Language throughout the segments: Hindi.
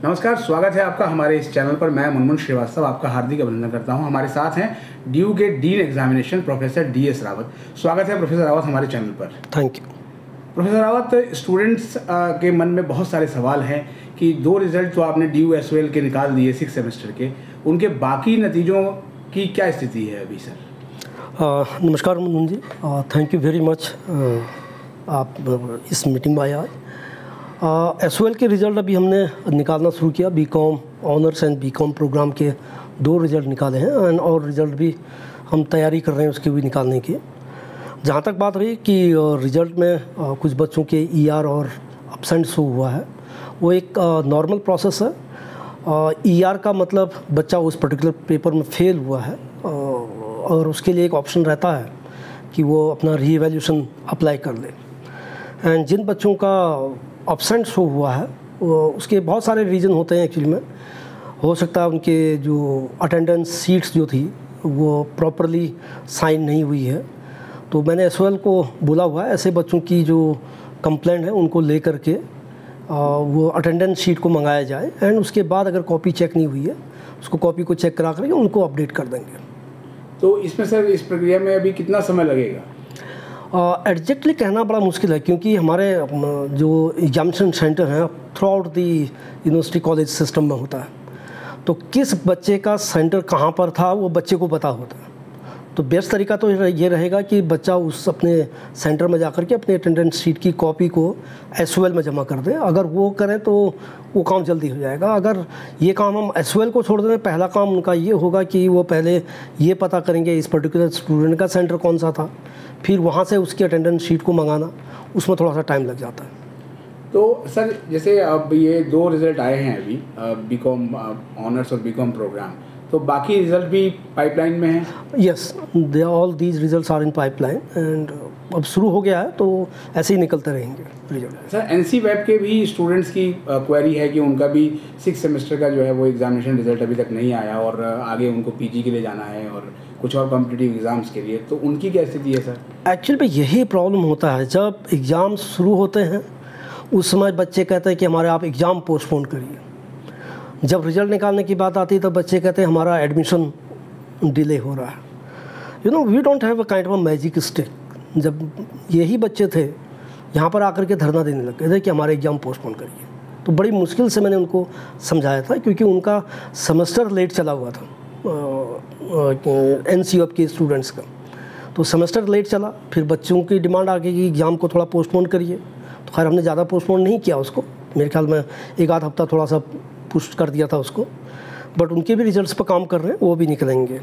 नमस्कार, स्वागत है आपका हमारे इस चैनल पर। मैं मुनमुन श्रीवास्तव आपका हार्दिक अभिनंदन करता हूं। हमारे साथ हैं ड्यू के dean examination professor DS Rawat. स्वागत है प्रोफेसर रावत हमारे चैनल पर। Thank you. Professor Rawat, students के मन में बहुत सारे सवाल हैं कि 2 रिजल्ट तो आपने ड्यू SOL के निकाल दिए 6 सेमेस्टर के, उनके बाकी नतीजों की क्या स्थिति है अभी सर? नमस्कार मुनमुन जी, थैंक यू वेरी मच आप इस मीटिंग में आया। SOL के रिज़ल्ट अभी हमने निकालना शुरू किया। BCom honours and BCom programme के 2 रिज़ल्ट निकाले हैं एंड और रिज़ल्ट भी हम तैयारी कर रहे हैं उसके भी निकालने की। जहाँ तक बात रही कि रिज़ल्ट में कुछ बच्चों के ER और एब्सेंट शो हुआ है, वो एक नॉर्मल प्रोसेस है। ER का मतलब बच्चा उस पर्टिकुलर पेपर में फेल हुआ है और उसके लिए एक ऑप्शन रहता है कि वो अपना रीएवैल्यूएशन अप्लाई कर ले। एंड जिन बच्चों का एब्सेंट शो हुआ है उसके बहुत सारे रीज़न होते हैं एक्चुअली में। हो सकता है उनके जो अटेंडेंस सीट्स जो थी वो प्रॉपरली साइन नहीं हुई है, तो मैंने SOL को बोला हुआ है ऐसे बच्चों की जो कंप्लेंट है उनको ले करके वो अटेंडेंस शीट को मंगाया जाए एंड उसके बाद अगर कॉपी चेक नहीं हुई है उसको कॉपी को चेक करा करके उनको अपडेट कर देंगे। तो इसमें सर इस प्रक्रिया में अभी कितना समय लगेगा? एग्जैक्टली कहना बड़ा मुश्किल है क्योंकि हमारे जो एग्जामिनेशन सेंटर हैं through out the university college system में होता है, तो किस बच्चे का सेंटर कहाँ पर था वो बच्चे को पता होता है। तो बेस्ट तरीका तो ये रहेगा कि बच्चा उस अपने सेंटर में जाकर के अपने अटेंडेंस शीट की कॉपी को SOL में जमा कर दें। अगर वो करें तो वो काम जल्दी हो जाएगा। अगर ये काम हम SOL को छोड़ दें, पहला काम उनका ये होगा कि वो पहले ये पता करेंगे इस पर्टिकुलर स्टूडेंट का सेंटर कौन सा था, फिर वहाँ से उसकी अटेंडेंस शीट को मंगाना, उसमें थोड़ा सा टाइम लग जाता है। तो सर जैसे अब ये 2 रिज़ल्ट आए हैं अभी, BCom ऑनर्स और BCom प्रोग्राम, तो बाकी रिज़ल्ट भी पाइपलाइन में हैं? Yes, they all these results are in pipeline and अब शुरू हो गया है, तो ऐसे ही निकलते रहेंगे रिजल्ट। सर NC वेब के भी स्टूडेंट्स की क्वेरी है कि उनका भी 6 सेमेस्टर का जो है वो एग्जामिनेशन रिजल्ट अभी तक नहीं आया और आगे उनको PG के लिए जाना है और कुछ और कॉम्पिटिटिव एग्ज़ाम्स के लिए, तो उनकी क्या स्थिति है सर? एक्चुअली में यही प्रॉब्लम होता है, जब एग्ज़ाम शुरू होते हैं उस समय बच्चे कहते हैं कि हमारे आप एग्ज़ाम पोस्टपोन करिए। जब रिज़ल्ट निकालने की बात आती है तो बच्चे कहते हैं हमारा एडमिशन डिले हो रहा है। We don't have a kind of magic stick. जब यही बच्चे थे यहाँ पर आकर के धरना देने लगे थे कि हमारे एग्ज़ाम पोस्टपोन करिए, तो बड़ी मुश्किल से मैंने उनको समझाया था क्योंकि उनका सेमेस्टर लेट चला हुआ था NCOP के स्टूडेंट्स का। तो सेमेस्टर लेट चला, फिर बच्चों की डिमांड आ गई कि एग्ज़ाम को थोड़ा पोस्टपोन करिए। तो खैर हमने ज़्यादा पोस्टपोन नहीं किया उसको, मेरे ख्याल में 1-8 हफ्ता थोड़ा सा पुश कर दिया था उसको, बट उनके भी रिजल्ट्स पर काम कर रहे हैं, वो भी निकलेंगे।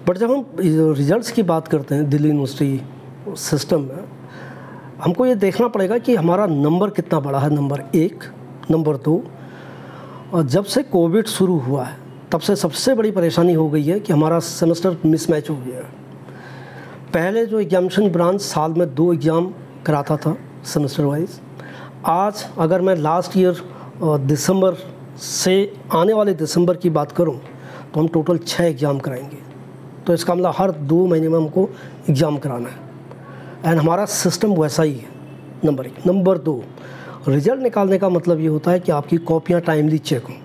बट जब हम रिजल्ट्स की बात करते हैं दिल्ली यूनिवर्सिटी सिस्टम में, हमको ये देखना पड़ेगा कि हमारा नंबर कितना बड़ा है, नंबर 1। नंबर 2, और जब से कोविड शुरू हुआ है तब से सबसे बड़ी परेशानी हो गई है कि हमारा सेमेस्टर मिसमैच हो गया है। पहले जो एग्जामिनेशन ब्रांच साल में 2 एग्ज़ाम कराता था सेमेस्टर वाइज, आज अगर मैं लास्ट ईयर दिसंबर से आने वाले दिसंबर की बात करूं तो हम टोटल 6 एग्ज़ाम कराएंगे। तो इसका मतलब हर 2 महीने में हमको एग्ज़ाम कराना है एंड हमारा सिस्टम वैसा ही है, नंबर 1। नंबर 2, रिज़ल्ट निकालने का मतलब ये होता है कि आपकी कॉपियाँ टाइमली चेक हों।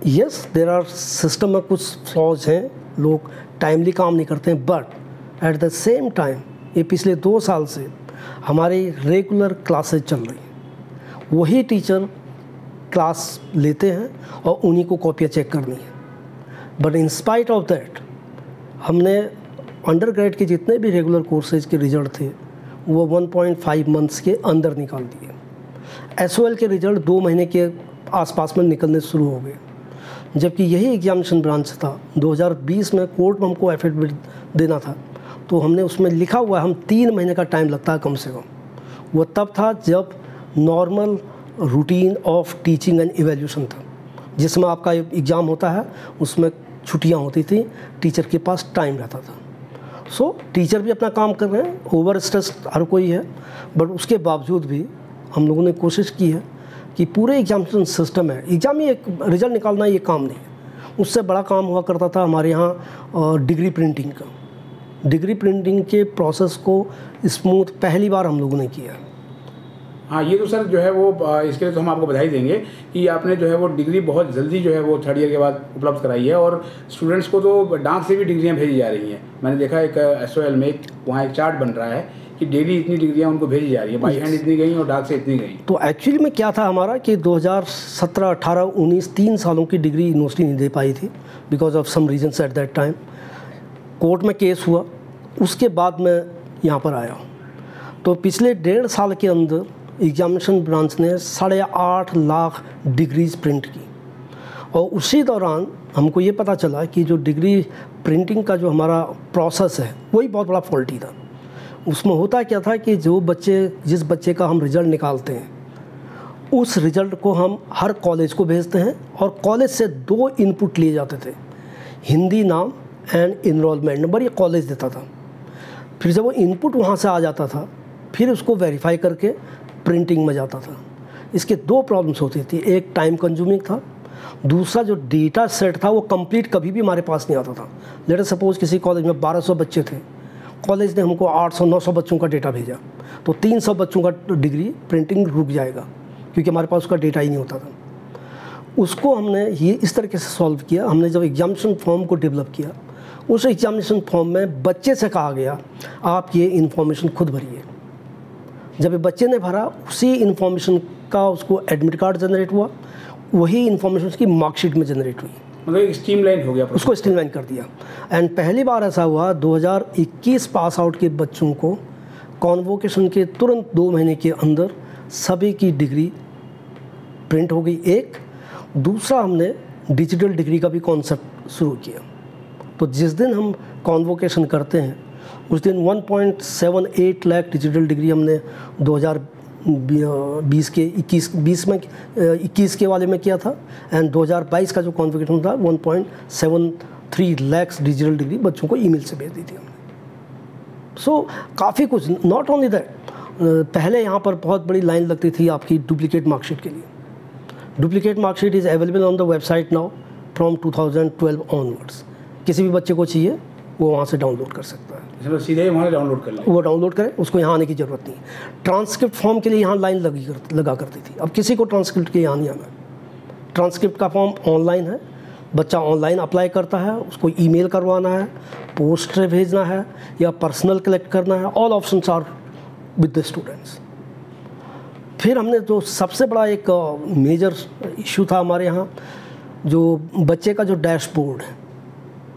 यस, देयर आर सिस्टम में कुछ फ्लॉज हैं, लोग टाइमली काम नहीं करते हैं, but at the same time ये पिछले 2 साल से हमारी रेगुलर क्लासेज चल रही हैं। वही टीचर क्लास लेते हैं और उन्हीं को कॉपियाँ चेक करनी है। But in spite of that हमने अंडर ग्रेड के जितने भी रेगुलर कोर्सेज के रिज़ल्ट थे वो 1.5 मंथ्स के अंदर निकाल दिए। SOL के रिज़ल्ट 2 महीने के आसपास में निकलने शुरू हो गए, जबकि यही एग्जामिनेशन ब्रांच था 2020 में कोर्ट में हमको एफिडेविट देना था, तो हमने उसमें लिखा हुआ हम 3 महीने का टाइम लगता है कम से कम। वो तब था जब normal routine of teaching and evaluation था, जिसमें आपका एग्ज़ाम होता है, उसमें छुट्टियां होती थी, टीचर के पास टाइम रहता था। सो टीचर भी अपना काम कर रहे हैं, ओवर स्ट्रेस हर कोई है, बट उसके बावजूद भी हम लोगों ने कोशिश की है कि पूरे एग्जामिनेशन सिस्टम है, एग्ज़ाम ही एक रिज़ल्ट निकालना ये काम नहीं है। उससे बड़ा काम हुआ करता था हमारे यहाँ डिग्री प्रिंटिंग का। डिग्री प्रिंटिंग के प्रोसेस को स्मूथ पहली बार हम लोगों ने किया। हाँ, ये तो सर जो है वो इसके लिए तो हम आपको बधाई देंगे कि आपने जो है वो डिग्री बहुत जल्दी जो है वो 3rd ईयर के बाद उपलब्ध कराई है, और स्टूडेंट्स को तो डाक से भी डिग्रियाँ भेजी जा रही हैं। मैंने देखा एक SOL में वहाँ एक चार्ट बन रहा है कि डेली इतनी डिग्रियाँ उनको भेजी जा रही है, बाई हैंड इतनी गई और डाक से इतनी गई। तो एक्चुअली में क्या था हमारा कि 2017, 18, 19 3 सालों की डिग्री यूनिवर्सिटी नहीं दे पाई थी because of some reasons at that time. Court में केस हुआ, उसके बाद मैं यहाँ पर आया हूँ। तो पिछले 1.5 साल के अंदर एग्जामिनेशन ब्रांच ने 8.5 लाख डिग्रीज प्रिंट की, और उसी दौरान हमको ये पता चला कि जो डिग्री प्रिंटिंग का जो हमारा प्रोसेस है वही बहुत बड़ा फॉल्टी था। उसमें होता क्या था कि जिस बच्चे का हम रिज़ल्ट निकालते हैं उस रिज़ल्ट को हम हर कॉलेज को भेजते हैं, और कॉलेज से 2 इनपुट लिए जाते थे, हिंदी नाम एंड इनरोलमेंट नंबर, ये कॉलेज देता था। फिर जब वो इनपुट वहाँ से आ जाता था फिर उसको वेरीफाई करके प्रिंटिंग में जाता था। इसके 2 प्रॉब्लम्स होती थी, एक टाइम कंज्यूमिंग था, दूसरा जो डेटा सेट था वो कंप्लीट कभी भी हमारे पास नहीं आता था। लेट अस सपोज किसी कॉलेज में 1200 बच्चे थे, कॉलेज ने हमको 800-900 बच्चों का डेटा भेजा, तो 300 बच्चों का डिग्री प्रिंटिंग रुक जाएगा क्योंकि हमारे पास उसका डेटा ही नहीं होता था। उसको हमने ये इस तरीके से सॉल्व किया। हमने जब एग्जामिनेशन फॉर्म को डेवलप किया, उस एग्जामिनेशन फॉर्म में बच्चे से कहा गया आप ये इन्फॉर्मेशन खुद भरिए। जब ये बच्चे ने भरा, उसी इन्फॉर्मेशन का उसको एडमिट कार्ड जनरेट हुआ, वही इन्फॉर्मेशन उसकी मार्कशीट में जनरेट हुई। मतलब एक स्ट्रीमलाइन हो गया, उसको स्ट्रीमलाइन कर दिया। एंड पहली बार ऐसा हुआ 2021 पास आउट के बच्चों को कॉन्वोकेशन के तुरंत 2 महीने के अंदर सभी की डिग्री प्रिंट हो गई। एक दूसरा, हमने डिजिटल डिग्री का भी कॉन्सेप्ट शुरू किया। तो जिस दिन हम कॉन्वोकेशन करते हैं उस दिन 1.78 लाख डिजिटल डिग्री हमने 2020 के 21 के वाले में किया था, एंड 2022 का जो कॉन्वोकेशन था 1.73 लाख डिजिटल डिग्री बच्चों को ईमेल से भेज दी थी हमने। सो काफ़ी कुछ, नॉट ओनली दैट, पहले यहाँ पर बहुत बड़ी लाइन लगती थी आपकी डुप्लीकेट मार्कशीट के लिए। Duplicate marksheet is available on the website now from 2012 onwards. किसी भी बच्चे को चाहिए वो वहाँ से डाउनलोड कर सकता है, चलो सीधे वहाँ डाउनलोड कर लें, वो डाउनलोड करे, उसको यहाँ आने की ज़रूरत नहीं। ट्रांसक्रिप्ट फॉर्म के लिए यहाँ लाइन लगा करती थी, अब किसी को ट्रांसक्रिप्ट के यहाँ नहीं आना। ट्रांसक्रिप्ट का फॉर्म ऑनलाइन है, बच्चा ऑनलाइन अप्लाई करता है, उसको ईमेल करवाना है, पोस्ट भेजना है या पर्सनल कलेक्ट करना है, all options are with the students. फिर हमने जो सबसे बड़ा एक मेजर इशू था हमारे यहाँ, जो बच्चे का जो डैशबोर्ड है,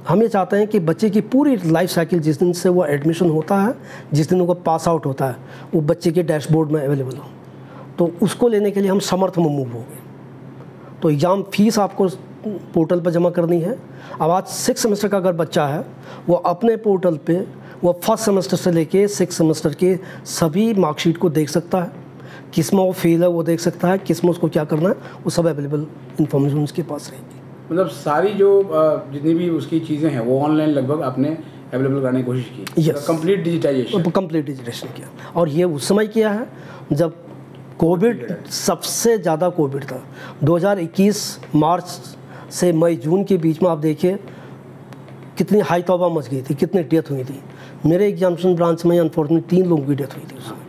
हम ये चाहते हैं कि बच्चे की पूरी लाइफ साइकिल जिस दिन से वो एडमिशन होता है, जिस दिन वो पास आउट होता है, वो बच्चे के डैशबोर्ड में अवेलेबल हो। तो उसको लेने के लिए हम समर्थ में मूव हो गए। तो एग्ज़ाम फीस आपको पोर्टल पर जमा करनी है। अब आज 6 सेमेस्टर का अगर बच्चा है, वो अपने पोर्टल पे वो 1st सेमेस्टर से लेके 6 सेमेस्टर के सभी मार्कशीट को देख सकता है, किस में वो फेल है वो देख सकता है, किस में उसको क्या करना है, वो सब अवेलेबल इन्फॉर्मेशन उसके पास रहेगी। मतलब सारी जो जितनी भी उसकी चीज़ें हैं वो ऑनलाइन लगभग आपने अवेलेबल करने की कोशिश की। Yes, complete digitisation, complete digitisation किया। और ये उस समय किया है जब कोविड, सबसे ज़्यादा कोविड था। 2021 मार्च से मई जून के बीच में आप देखिए कितनी हाई तौबा मच गई थी, कितनी डेथ हुई थी। मेरे एग्जामिनेशन ब्रांच में अनफॉर्चुनेटली 3 लोगों की डेथ हुई थी उसमें,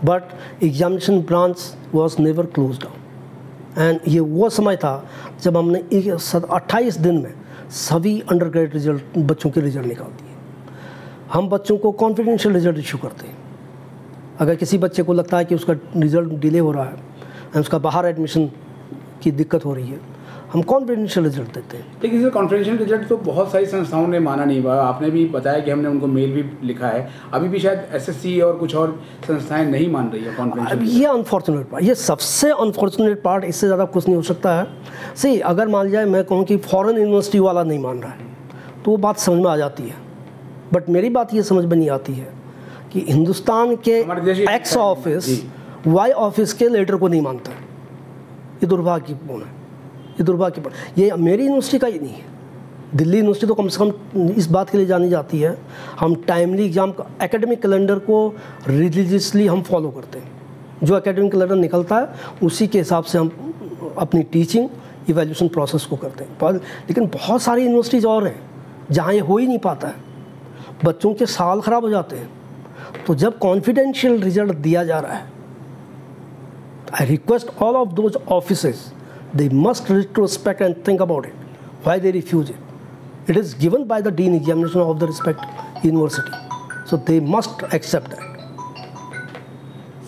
but examination branch was never close down. And ये वो समय था जब हमने 28 दिन में सभी अंडर ग्रेड रिजल्ट बच्चों के रिजल्ट निकाल दिए। हम बच्चों को कॉन्फिडेंशियल रिजल्ट इशू करते हैं। अगर किसी बच्चे को लगता है कि उसका रिजल्ट डिले हो रहा है, उसका बाहर एडमिशन की दिक्कत हो रही है, हम कॉन्फिडेंशियल रिजल्ट देते हैं। लेकिन इसमें कॉन्फिडेंशियल रिजल्ट तो बहुत सारी संस्थाओं ने माना नहीं। आपने भी बताया कि हमने उनको मेल भी लिखा है, अभी भी शायद SSC और कुछ और संस्थाएं नहीं मान रही है कॉन्फिडेंशियल। ये अनफॉर्चुनेट पार्ट, ये सबसे अनफॉर्चुनेट पार्ट, इससे ज़्यादा कुछ नहीं हो सकता है। सही, अगर मान जाए मैं कहूँ कि फॉरेन यूनिवर्सिटी वाला नहीं मान रहा है तो वो बात समझ में आ जाती है, बट मेरी बात ये समझ में नहीं आती है कि हिंदुस्तान के एक्स ऑफिस वाई ऑफिस के लेटर को नहीं मानता। ये दुर्भाग्यपूर्ण है, ये दुर्भाग्यपूर्ण। ये मेरी यूनिवर्सिटी का ही नहीं है, दिल्ली यूनिवर्सिटी तो कम से कम इस बात के लिए जानी जाती है, हम टाइमली एग्जाम का एकेडमिक कैलेंडर को रिलीजियसली हम फॉलो करते हैं। जो एकेडमिक कैलेंडर निकलता है उसी के हिसाब से हम अपनी टीचिंग इवैल्यूएशन प्रोसेस को करते हैं। लेकिन बहुत सारी यूनिवर्सिटीज़ और हैं जहाँ ये हो ही नहीं पाता है, बच्चों के साल ख़राब हो जाते हैं। तो जब कॉन्फिडेंशियल रिजल्ट दिया जा रहा है I request all of those offices, they must retrospect and think about it, why they refuse it. It is given by the Dean Examination of the respective university. So they must accept that.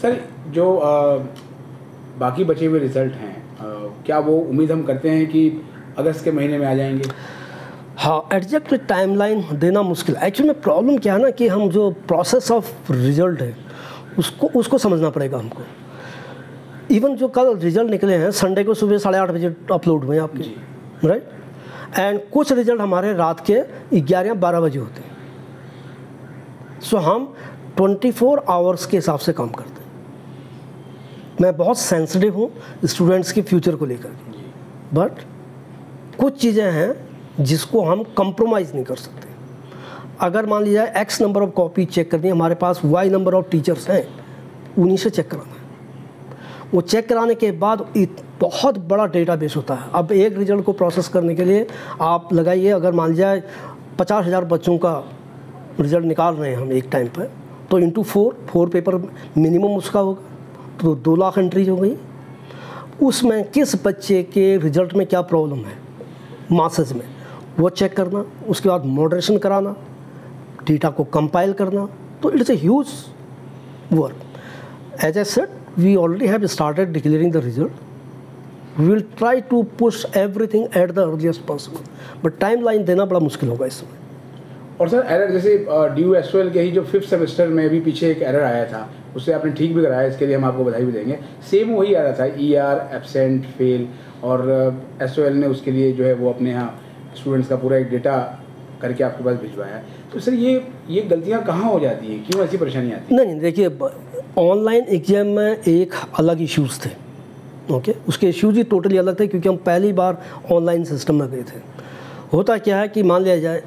Sir जो बाकी बचे हुए रिजल्ट हैं क्या वो उम्मीद हम करते हैं कि अगस्त के महीने में आ जाएंगे? हाँ, एग्जैक्ट टाइमलाइन देना मुश्किल। एक्चुअली में प्रॉब्लम क्या है ना कि हम जो प्रोसेस ऑफ रिजल्ट है उसको समझना पड़ेगा हमको। इवन जो कल रिजल्ट निकले हैं संडे को सुबह 8:30 बजे अपलोड हुए हैं आपके, राइट? एंड कुछ रिजल्ट हमारे रात के 11 या 12 बजे होते हैं। सो हम 24 आवर्स के हिसाब से काम करते हैं। मैं बहुत सेंसिटिव हूँ स्टूडेंट्स के फ्यूचर को लेकर, बट कुछ चीज़ें हैं जिसको हम कंप्रोमाइज़ नहीं कर सकते। अगर मान लीजिए X number of copy check करनी है, हमारे पास Y नंबर ऑफ़ टीचर्स हैं, उन्हीं से चेक कराना है। वो चेक कराने के बाद बहुत बड़ा डेटाबेस होता है। अब एक रिजल्ट को प्रोसेस करने के लिए आप लगाइए, अगर मान लीजिए 50,000 बच्चों का रिज़ल्ट निकाल रहे हैं हम एक टाइम पर, तो इंटू 4 पेपर मिनिमम उसका होगा, तो 2 लाख एंट्रीज हो गई। उसमें किस बच्चे के रिज़ल्ट में क्या प्रॉब्लम है मासेस में, वो चेक करना, उसके बाद मॉडरेशन कराना, डेटा को कंपाइल करना, तो it's a huge work. As I said, we already have started declaring the result. We will try to push everything at the earliest possible, but timeline देना बड़ा मुश्किल होगा इसमें। और सर एरर जैसे DUSOL के ही जो 5th सेमेस्टर में भी पीछे एक एरर आया था, उससे आपने ठीक भी कराया, इसके लिए हम आपको बधाई भी देंगे। सेम वही आ रहा था, ER, एब्सेंट, फेल, और SOL ने उसके लिए जो है वो अपने यहाँ स्टूडेंट्स का पूरा एक डेटा करके आपके पास भिजवाया। तो सर ये गलतियाँ कहाँ हो जाती हैं, क्यों ऐसी परेशानी आती है? नहीं, देखिए ऑनलाइन एग्जाम में एक अलग इश्यूज़ थे, ओके, उसके इश्यूज़ ही टोटली अलग थे, क्योंकि हम पहली बार ऑनलाइन सिस्टम में गए थे। होता क्या है कि मान लिया जाए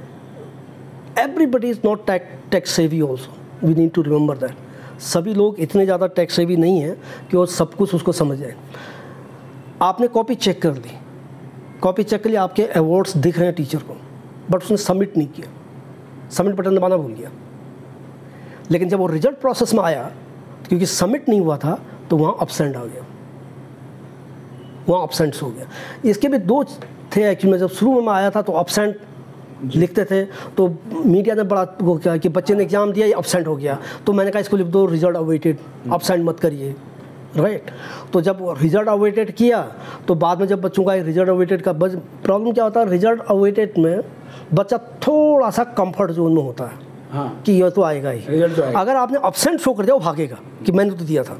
everybody is not tech savvy also, we need to remember that. सभी लोग इतने ज़्यादा टेक सेवी नहीं हैं कि वो सब कुछ उसको समझ जाए। आपने कॉपी चेक कर ली, कॉपी चेक के लिए आपके अवार्ड्स दिख रहे हैं टीचर को, बट उसने सबमिट नहीं किया, सबमिट बटन दबाना भूल गया। लेकिन जब वो रिजल्ट प्रोसेस में आया, क्योंकि सबमिट नहीं हुआ था, तो वहाँ अब्सेंट आ गया, वहाँ अब्सेंट्स हो गया। इसके भी 2 थे एक्चुअली में। जब शुरू में आया था तो अब्सेंट लिखते थे, तो मीडिया ने बड़ा वो किया कि बच्चे ने एग्ज़ाम दिया, ये अब्सेंट हो गया, तो मैंने कहा इसको लिख दो रिजल्ट अवेटेड, अब्सेंट मत करिए, राइट? तो जब रिजल्ट अवेटेड किया, तो बाद में जब बच्चों का रिजल्ट अवेटेड का प्रॉब्लम क्या होता है, रिजल्ट अवेटेड में बच्चा थोड़ा सा कंफर्ट जोन में होता है, हाँ, कि यह तो आएगा ही, रिजल्ट तो आएगा। अगर आपने अब्सेंट शो कर दिया, वो भागेगा कि मैंने तो दिया था,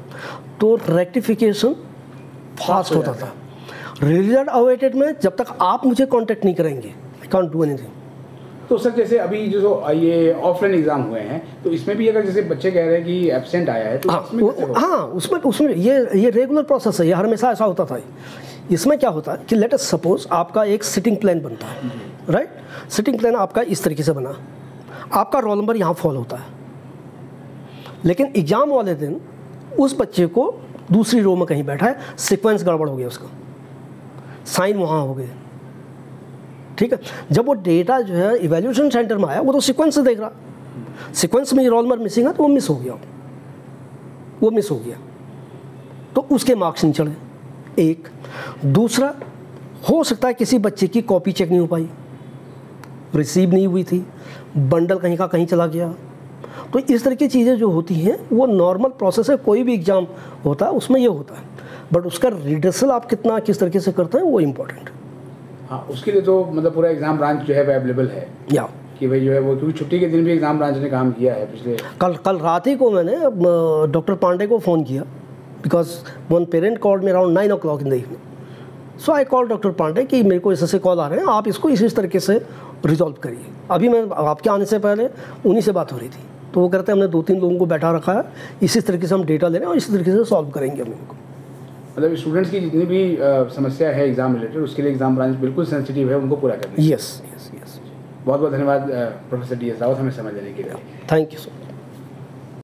तो रेक्टिफिकेशन फास्ट होता था। रिजल्ट अवेटेड में जब तक आप मुझे कॉन्टेक्ट नहीं करेंगे, आई कांट डू एनीथिंग। तो सर जैसे अभी जो ये ऑफलाइन एग्जाम हुए हैं, तो इसमें भी अगर जैसे बच्चे कह रहे हैं कि एब्सेंट आया है, तो उसमें ये रेगुलर प्रोसेस है, ये हमेशा ऐसा होता था। इसमें क्या होता है कि लेट अस सपोज आपका एक सिटिंग प्लान बनता है, राइट? सिटिंग प्लान आपका इस तरीके से बना, आपका रोल नंबर यहाँ फॉलो होता है, लेकिन एग्ज़ाम वाले दिन उस बच्चे को दूसरी रो में कहीं बैठा है, सीक्वेंस गड़बड़ हो गया, उसका साइन वहाँ हो गए, ठीक है? जब वो डेटा जो है इवैल्यूएशन सेंटर में आया, वो तो सीक्वेंस से देख रहा, सीक्वेंस में रोल नंबर मिसिंग है, तो वो मिस हो गया, वो मिस हो गया, तो उसके मार्क्स नहीं चढ़े। एक दूसरा, हो सकता है किसी बच्चे की कॉपी चेक नहीं हो पाई, रिसीव नहीं हुई थी, बंडल कहीं का कहीं चला गया। तो इस तरह की चीज़ें जो होती हैं वो नॉर्मल प्रोसेस है, कोई भी एग्ज़ाम होता है उसमें ये होता है, बट उसका रिडर्सल आप किस तरीके से करते हैं वो इम्पोर्टेंट है। हाँ, उसके लिए तो मतलब पूरा एग्ज़ाम ब्रांच जो है वो अवेलेबल है, या कि भाई जो है वो, क्योंकि छुट्टी के दिन भी एग्ज़ाम ब्रांच ने काम किया है पिछले। कल रात ही को मैंने डॉक्टर पांडे को फ़ोन किया, because one parent called me around 9 o'clock in the evening. So I call doctor Pandey कि मेरे को ऐसे कॉल आ रहे हैं, आप इसको इसी तरीके से रिजॉल्व करिए। अभी मैं आपके आने से पहले उन्हीं से बात हो रही थी, तो वो कहते हैं हमने 2-3 लोगों को बैठा रखा है, इसी तरीके से हम डेटा ले रहे हैं और इसी तरीके से सॉल्व करेंगे हम इनको। मतलब स्टूडेंट्स की जितनी भी समस्या है एग्जाम रिलेटेड, उसके लिए एग्जाम ब्रांच बिल्कुल सेंसिटिव है, उनको पूरा करना है। यस। बहुत बहुत धन्यवाद प्रोफेसर DS रावत हमें समय देने के लिए। Thank you so much.